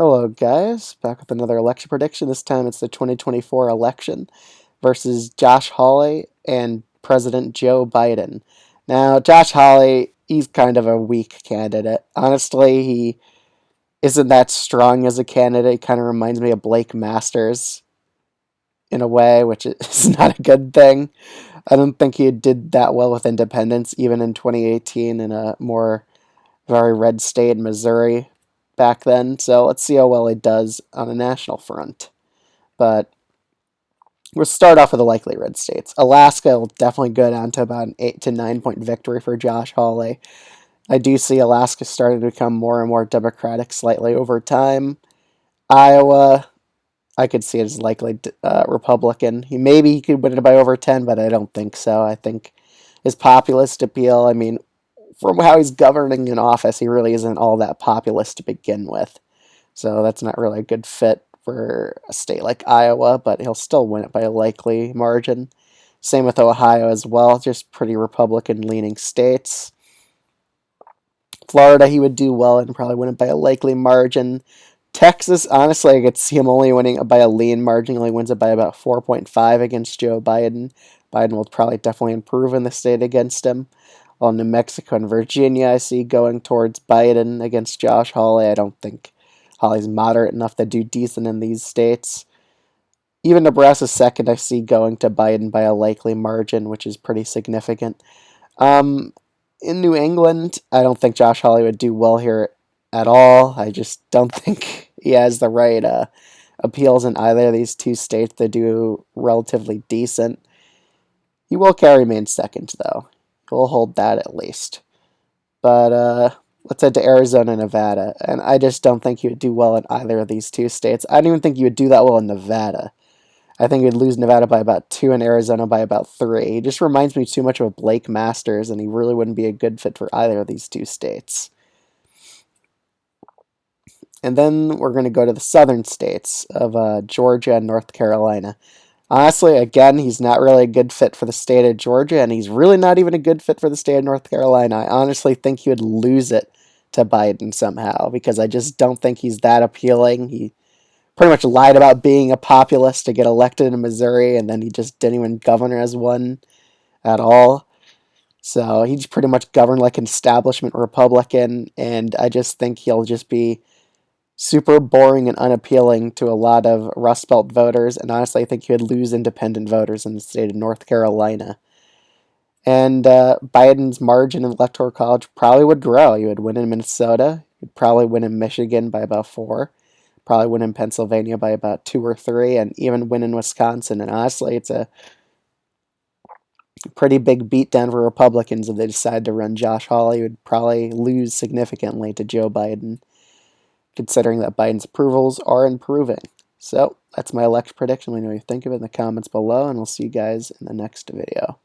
Hello, guys. Back with another election prediction. This time it's the 2024 election versus Josh Hawley and President Joe Biden. Now, Josh Hawley, he's kind of a weak candidate. Honestly, he isn't that strong as a candidate. He kind of reminds me of Blake Masters in a way, which is not a good thing. I don't think he did that well with independents, even in 2018 in a more very red state, Missouri, back then. So let's see how well he does on a national front. But we'll start off with the likely red states. Alaska will definitely go down to about an 8 to 9 point victory for Josh Hawley. I do see Alaska starting to become more and more Democratic slightly over time. Iowa, I could see it as likely Republican. Maybe he could win it by over 10, but I don't think so. I think his populist appeal, I mean, from how he's governing in office, he really isn't all that populist to begin with. So that's not really a good fit for a state like Iowa, but he'll still win it by a likely margin. Same with Ohio as well, just pretty Republican leaning states. Florida, he would do well and probably win it by a likely margin. Texas, honestly, I could see him only winning by a lean margin. He only wins it by about 4.5 against Joe Biden. Biden will probably definitely improve in the state against him. While New Mexico and Virginia, I see going towards Biden against Josh Hawley. I don't think Hawley's moderate enough to do decent in these states. Even Nebraska's second, I see going to Biden by a likely margin, which is pretty significant. Um, in New England, I don't think Josh Hawley would do well here at all. I just don't think he has the right appeals in either of these two states to do relatively decent. He will carry Maine second, though. He'll hold that at least. But let's head to Arizona and Nevada. And I just don't think he would do well in either of these two states. I don't even think he would do that well in Nevada. I think he would lose Nevada by about 2 and Arizona by about 3. He just reminds me too much of Blake Masters, and he really wouldn't be a good fit for either of these two states. And then we're going to go to the southern states of Georgia and North Carolina. Honestly, again, he's not really a good fit for the state of Georgia, and he's really not even a good fit for the state of North Carolina. I honestly think he would lose it to Biden somehow, because I just don't think he's that appealing. He pretty much lied about being a populist to get elected in Missouri, and then he just didn't even govern as one at all. So he's pretty much governed like an establishment Republican, and I just think he'll just be super boring and unappealing to a lot of Rust Belt voters, and honestly, I think he would lose independent voters in the state of North Carolina. And Biden's margin in the Electoral College probably would grow. He would win in Minnesota. He'd probably win in Michigan by about 4. Probably win in Pennsylvania by about 2 or 3, and even win in Wisconsin. And honestly, it's a pretty big beatdown for Republicans if they decide to run Josh Hawley. He would probably lose significantly to Joe Biden, considering that Biden's approvals are improving. So that's my election prediction. Let me know what you think of it in the comments below, and we'll see you guys in the next video.